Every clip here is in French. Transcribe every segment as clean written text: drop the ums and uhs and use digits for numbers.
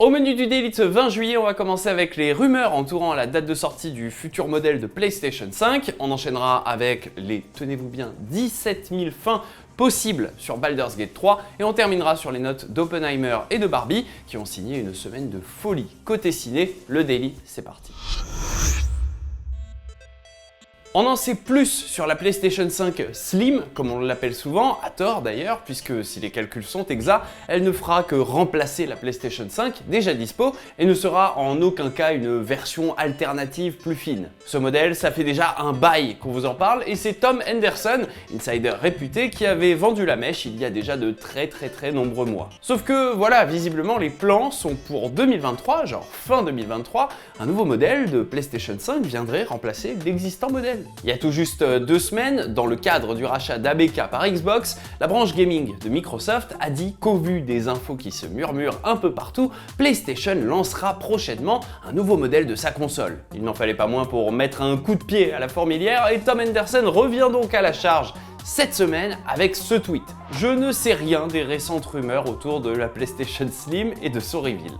Au menu du Daily de ce 20 juillet, on va commencer avec les rumeurs entourant la date de sortie du futur modèle de PlayStation 5. On enchaînera avec les, tenez-vous bien, 17 000 fins possibles sur Baldur's Gate 3 et on terminera sur les notes d'Oppenheimer et de Barbie qui ont signé une semaine de folie. Côté ciné, le Daily, c'est parti. On en sait plus sur la PlayStation 5 Slim, comme on l'appelle souvent, à tort d'ailleurs, puisque si les calculs sont exacts, elle ne fera que remplacer la PlayStation 5 déjà dispo et ne sera en aucun cas une version alternative plus fine. Ce modèle, ça fait déjà un bail qu'on vous en parle et c'est Tom Henderson, insider réputé, qui avait vendu la mèche il y a déjà de très nombreux mois. Sauf que voilà, visiblement les plans sont pour 2023, genre fin 2023, un nouveau modèle de PlayStation 5 viendrait remplacer l'existant modèle. Il y a tout juste 2 semaines, dans le cadre du rachat d'ABK par Xbox, la branche gaming de Microsoft a dit qu'au vu des infos qui se murmurent un peu partout, PlayStation lancera prochainement un nouveau modèle de sa console. Il n'en fallait pas moins pour mettre un coup de pied à la fourmilière et Tom Henderson revient donc à la charge cette semaine avec ce tweet. Je ne sais rien des récentes rumeurs autour de la PlayStation Slim et de son reveal.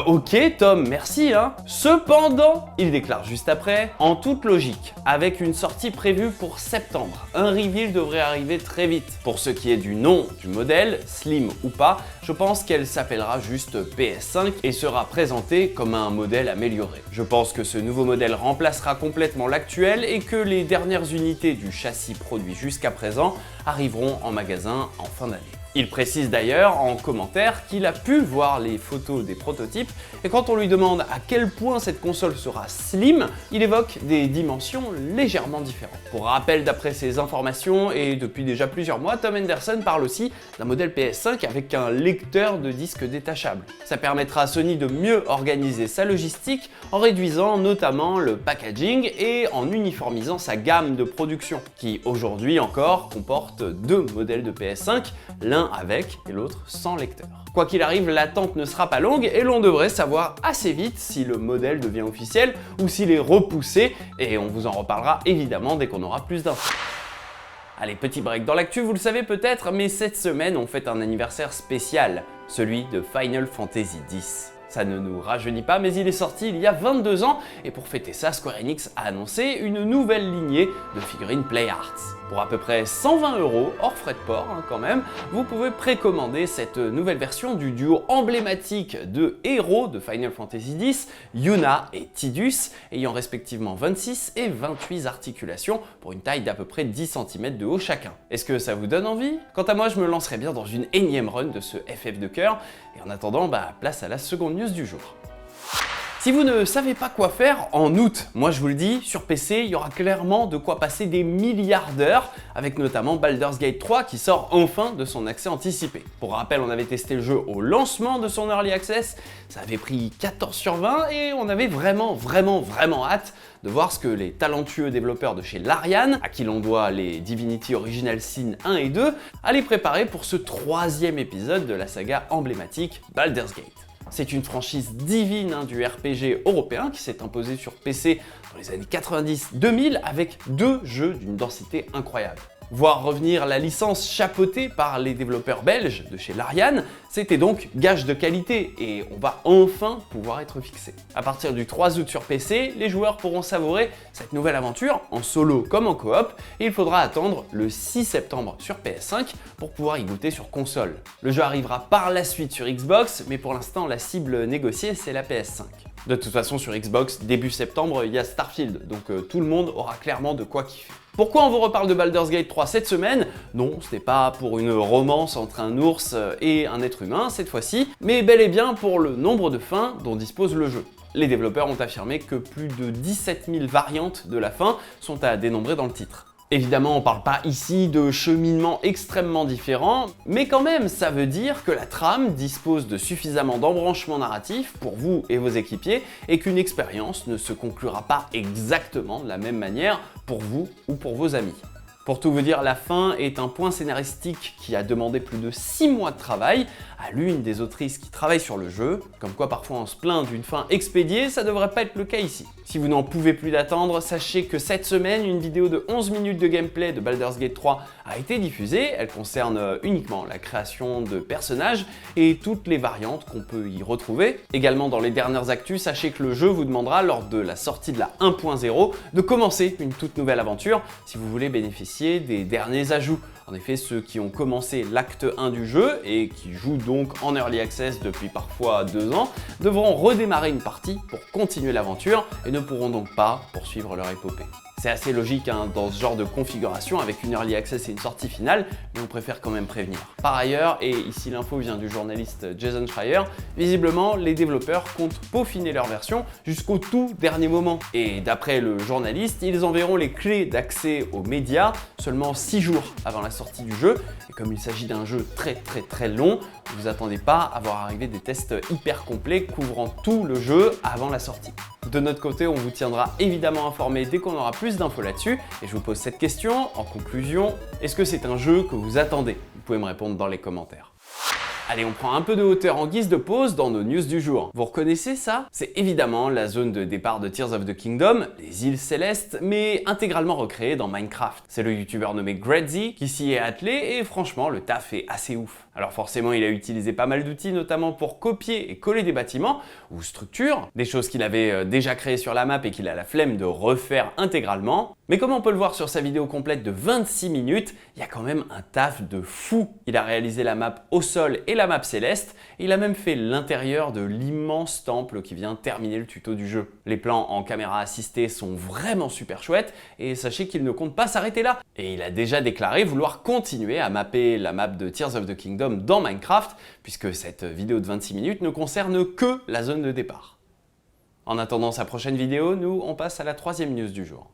Ok Tom, merci hein. Cependant, il déclare juste après, en toute logique, avec une sortie prévue pour septembre, un reveal devrait arriver très vite. Pour ce qui est du nom du modèle, Slim ou pas, je pense qu'elle s'appellera juste PS5 et sera présentée comme un modèle amélioré. Je pense que ce nouveau modèle remplacera complètement l'actuel et que les dernières unités du châssis produit jusqu'à présent arriveront en magasin en fin d'année. Il précise d'ailleurs en commentaire qu'il a pu voir les photos des prototypes et quand on lui demande à quel point cette console sera slim, il évoque des dimensions légèrement différentes. Pour rappel, d'après ces informations et depuis déjà plusieurs mois, Tom Henderson parle aussi d'un modèle PS5 avec un lecteur de disque détachable. Ça permettra à Sony de mieux organiser sa logistique en réduisant notamment le packaging et en uniformisant sa gamme de production, qui aujourd'hui encore comporte 2 modèles de PS5, l'un avec et l'autre sans lecteur. Quoi qu'il arrive, l'attente ne sera pas longue et l'on devrait savoir assez vite si le modèle devient officiel ou s'il est repoussé et on vous en reparlera évidemment dès qu'on aura plus d'infos. Allez, petit break dans l'actu, vous le savez peut-être, mais cette semaine on fête un anniversaire spécial, celui de Final Fantasy X. Ça ne nous rajeunit pas, mais il est sorti il y a 22 ans et pour fêter ça, Square Enix a annoncé une nouvelle lignée de figurines Play Arts. Pour à peu près 120 €, hors frais de port quand même, vous pouvez précommander cette nouvelle version du duo emblématique de héros de Final Fantasy X, Yuna et Tidus, ayant respectivement 26 et 28 articulations pour une taille d'à peu près 10 cm de haut chacun. Est-ce que ça vous donne envie? Quant à moi, je me lancerai bien dans une énième run de ce FF de cœur, et en attendant, place à la seconde news du jour. Si vous ne savez pas quoi faire en août, moi je vous le dis, sur PC, il y aura clairement de quoi passer des milliards d'heures, avec notamment Baldur's Gate 3 qui sort enfin de son accès anticipé. Pour rappel, on avait testé le jeu au lancement de son Early Access, ça avait pris 14 sur 20 et on avait vraiment hâte de voir ce que les talentueux développeurs de chez Larian, à qui l'on doit les Divinity Original Sin 1 et 2, allaient préparer pour ce 3e épisode de la saga emblématique Baldur's Gate. C'est une franchise divine du RPG européen qui s'est imposée sur PC dans les années 90-2000 avec 2 jeux d'une densité incroyable. Voir revenir la licence chapeautée par les développeurs belges de chez Larian, c'était donc gage de qualité et on va enfin pouvoir être fixé. À partir du 3 août sur PC, les joueurs pourront savourer cette nouvelle aventure en solo comme en coop et il faudra attendre le 6 septembre sur PS5 pour pouvoir y goûter sur console. Le jeu arrivera par la suite sur Xbox, mais pour l'instant la cible négociée c'est la PS5. De toute façon sur Xbox, début septembre, il y a Starfield, donc tout le monde aura clairement de quoi kiffer. Pourquoi on vous reparle de Baldur's Gate 3 cette semaine? Non, ce n'est pas pour une romance entre un ours et un être humain cette fois-ci, mais bel et bien pour le nombre de fins dont dispose le jeu. Les développeurs ont affirmé que plus de 17 000 variantes de la fin sont à dénombrer dans le titre. Évidemment, on ne parle pas ici de cheminements extrêmement différents, mais quand même, ça veut dire que la trame dispose de suffisamment d'embranchements narratifs pour vous et vos équipiers, et qu'une expérience ne se conclura pas exactement de la même manière pour vous ou pour vos amis. Pour tout vous dire, la fin est un point scénaristique qui a demandé plus de 6 mois de travail à l'une des autrices qui travaille sur le jeu, comme quoi parfois on se plaint d'une fin expédiée, ça devrait pas être le cas ici. Si vous n'en pouvez plus d'attendre, sachez que cette semaine, une vidéo de 11 minutes de gameplay de Baldur's Gate 3 a été diffusée. Elle concerne uniquement la création de personnages et toutes les variantes qu'on peut y retrouver. Également dans les dernières actus, sachez que le jeu vous demandera lors de la sortie de la 1.0 de commencer une toute nouvelle aventure si vous voulez bénéficier des derniers ajouts. En effet, ceux qui ont commencé l'acte 1 du jeu et qui jouent donc en Early Access depuis parfois 2 ans devront redémarrer une partie pour continuer l'aventure et ne pourront donc pas poursuivre leur épopée. C'est assez logique dans ce genre de configuration avec une Early Access et une sortie finale, mais on préfère quand même prévenir. Par ailleurs, et ici l'info vient du journaliste Jason Schreier, visiblement les développeurs comptent peaufiner leur version jusqu'au tout dernier moment. Et d'après le journaliste, ils enverront les clés d'accès aux médias seulement 6 jours avant la sortie du jeu. Et comme il s'agit d'un jeu très long, ne vous attendez pas à voir arriver des tests hyper complets couvrant tout le jeu avant la sortie. De notre côté, on vous tiendra évidemment informé dès qu'on aura plus d'infos là-dessus. Et je vous pose cette question, en conclusion, est-ce que c'est un jeu que vous attendez? Vous pouvez me répondre dans les commentaires. Allez, on prend un peu de hauteur en guise de pause dans nos news du jour. Vous reconnaissez ça? C'est évidemment la zone de départ de Tears of the Kingdom, les îles célestes, mais intégralement recréées dans Minecraft. C'est le youtubeur nommé Gredzy qui s'y est attelé et franchement, le taf est assez ouf. Alors forcément, il a utilisé pas mal d'outils, notamment pour copier et coller des bâtiments ou structures, des choses qu'il avait déjà créées sur la map et qu'il a la flemme de refaire intégralement. Mais comme on peut le voir sur sa vidéo complète de 26 minutes, il y a quand même un taf de fou. Il a réalisé la map au sol et la map céleste, et il a même fait l'intérieur de l'immense temple qui vient terminer le tuto du jeu. Les plans en caméra assistée sont vraiment super chouettes, et sachez qu'il ne compte pas s'arrêter là. Et il a déjà déclaré vouloir continuer à mapper la map de Tears of the Kingdom dans Minecraft, puisque cette vidéo de 26 minutes ne concerne que la zone de départ. En attendant sa prochaine vidéo, nous on passe à la 3e news du jour.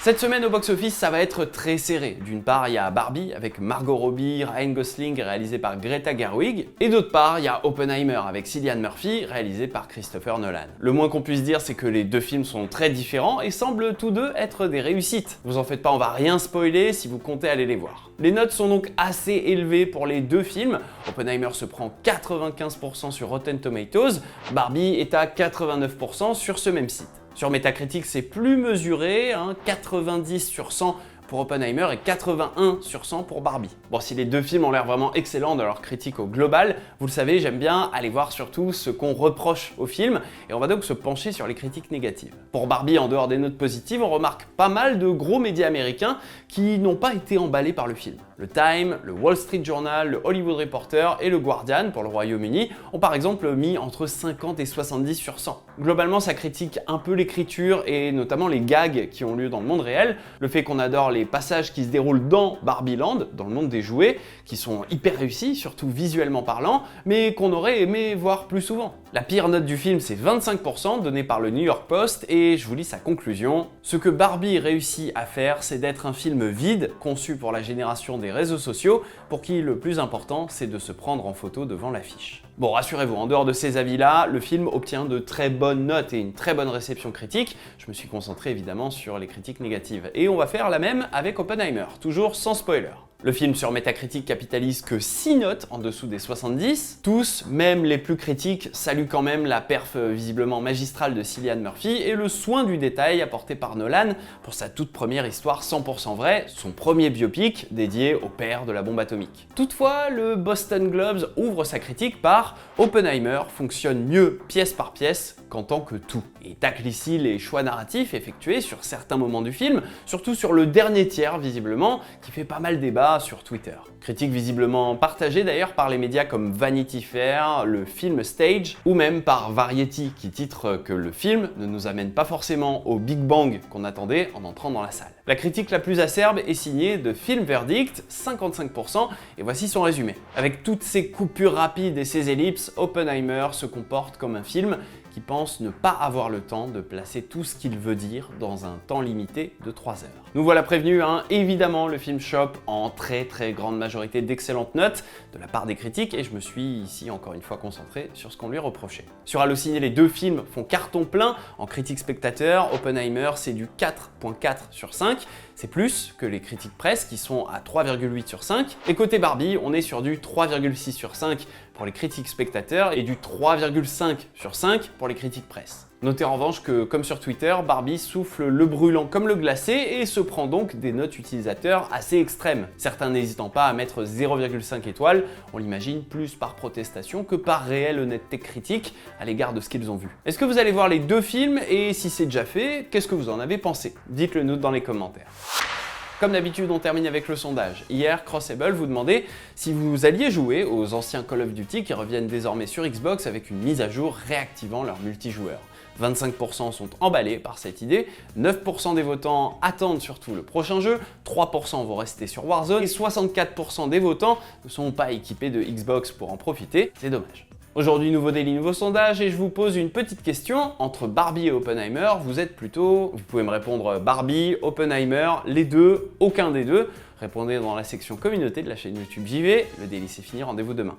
Cette semaine au box-office, ça va être très serré. D'une part, il y a Barbie avec Margot Robbie, Ryan Gosling réalisé par Greta Gerwig. Et d'autre part, il y a Oppenheimer avec Cillian Murphy réalisé par Christopher Nolan. Le moins qu'on puisse dire, c'est que les deux films sont très différents et semblent tous deux être des réussites. Vous en faites pas, on va rien spoiler si vous comptez aller les voir. Les notes sont donc assez élevées pour les deux films. Oppenheimer se prend 95% sur Rotten Tomatoes, Barbie est à 89% sur ce même site. Sur Metacritic, c'est plus mesuré, 90 sur 100 pour Oppenheimer et 81 sur 100 pour Barbie. Bon, si les deux films ont l'air vraiment excellents dans leur critique au global, vous le savez, j'aime bien aller voir surtout ce qu'on reproche au film, et on va donc se pencher sur les critiques négatives. Pour Barbie, en dehors des notes positives, on remarque pas mal de gros médias américains qui n'ont pas été emballés par le film. Le Time, le Wall Street Journal, le Hollywood Reporter et le Guardian pour le Royaume-Uni ont par exemple mis entre 50 et 70 sur 100. Globalement, ça critique un peu l'écriture et notamment les gags qui ont lieu dans le monde réel, le fait qu'on adore les passages qui se déroulent dans Barbie Land, dans le monde des jouets, qui sont hyper réussis, surtout visuellement parlant, mais qu'on aurait aimé voir plus souvent. La pire note du film, c'est 25% donnée par le New York Post, et je vous lis sa conclusion. Ce que Barbie réussit à faire, c'est d'être un film vide, conçu pour la génération des réseaux sociaux, pour qui le plus important, c'est de se prendre en photo devant l'affiche. Bon, rassurez-vous, en dehors de ces avis-là, le film obtient de très bonnes notes et une très bonne réception critique. Je me suis concentré évidemment sur les critiques négatives. Et on va faire la même avec Oppenheimer, toujours sans spoiler. Le film sur Metacritic capitalise que 6 notes en dessous des 70. Tous, même les plus critiques, saluent quand même la perf visiblement magistrale de Cillian Murphy et le soin du détail apporté par Nolan pour sa toute première histoire 100% vraie, son premier biopic dédié au père de la bombe atomique. Toutefois, le Boston Globe ouvre sa critique par « Oppenheimer fonctionne mieux pièce par pièce qu'en tant que tout ». Et tacle ici les choix narratifs effectués sur certains moments du film, surtout sur le dernier tiers visiblement, qui fait pas mal débat sur Twitter. Critique visiblement partagée d'ailleurs par les médias comme Vanity Fair, le Film Stage ou même par Variety qui titre que le film ne nous amène pas forcément au Big Bang qu'on attendait en entrant dans la salle. La critique la plus acerbe est signée de Film Verdict, 55%, et voici son résumé. Avec toutes ces coupures rapides et ces ellipses, Oppenheimer se comporte comme un film qui pense ne pas avoir le temps de placer tout ce qu'il veut dire dans un temps limité de 3 heures. Nous voilà prévenus, évidemment le film chope en très grande majorité d'excellentes notes de la part des critiques et je me suis ici encore une fois concentré sur ce qu'on lui reprochait. Sur Allociné, les deux films font carton plein en critique spectateur. Oppenheimer c'est du 4.4 sur 5 5, c'est plus que les critiques presse qui sont à 3,8 sur 5. Et côté Barbie, on est sur du 3,6 sur 5 pour les critiques spectateurs et du 3,5 sur 5 pour les critiques presse. Notez en revanche que, comme sur Twitter, Barbie souffle le brûlant comme le glacé et se prend donc des notes utilisateurs assez extrêmes. Certains n'hésitant pas à mettre 0,5 étoiles, on l'imagine plus par protestation que par réelle honnêteté critique à l'égard de ce qu'ils ont vu. Est-ce que vous allez voir les deux films et si c'est déjà fait, qu'est-ce que vous en avez pensé? Dites-le nous dans les commentaires. Comme d'habitude, on termine avec le sondage. Hier, Crossable vous demandait si vous alliez jouer aux anciens Call of Duty qui reviennent désormais sur Xbox avec une mise à jour réactivant leur multijoueur. 25% sont emballés par cette idée, 9% des votants attendent surtout le prochain jeu, 3% vont rester sur Warzone et 64% des votants ne sont pas équipés de Xbox pour en profiter, c'est dommage. Aujourd'hui, nouveau daily, nouveau sondage et je vous pose une petite question. Entre Barbie et Oppenheimer, vous êtes plutôt... Vous pouvez me répondre Barbie, Oppenheimer, les deux, aucun des deux. Répondez dans la section communauté de la chaîne YouTube JV. Le daily c'est fini, rendez-vous demain.